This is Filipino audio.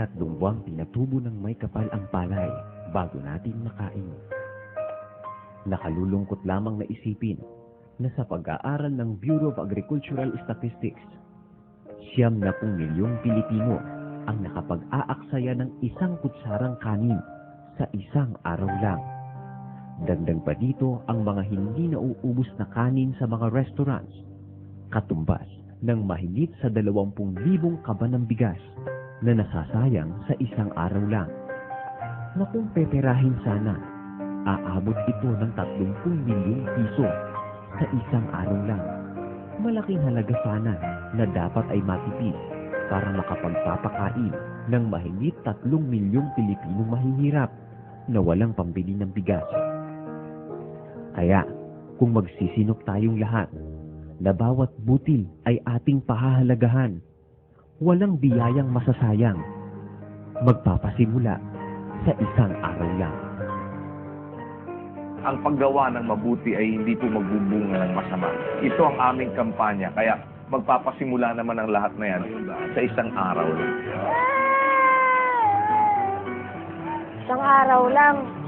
3 buwang pinatubo ng may kapal ang palay bago natin makain. Nakalulungkot lamang na isipin na sa pag-aaral ng Bureau of Agricultural Statistics, 90 milyong Pilipino ang nakapag-aaksaya ng 1 kutsarang kanin sa isang araw lang. Dagdag pa dito ang mga hindi nauubos na kanin sa mga restaurants, katumbas ng mahigit sa 20,000 kaban ng bigas na nasasayang sa isang araw lang. Na kung peperahin sana, aabot ito ng 30 milyong piso sa isang araw lang. Malaking halaga sana na dapat ay matipid para makapagpapakain ng mahigit 3 milyong Pilipinong mahihirap na walang pambili ng bigas. Kaya, kung magsisinok tayong lahat na bawat butil ay ating pahahalagahan, walang biyayang masasayang, magpapasimula sa isang araw lang. Ang paggawa ng mabuti ay hindi po magbubunga ng masama. Ito ang aming kampanya, kaya magpapasimula naman ang lahat na yan sa isang araw lang. Isang araw lang.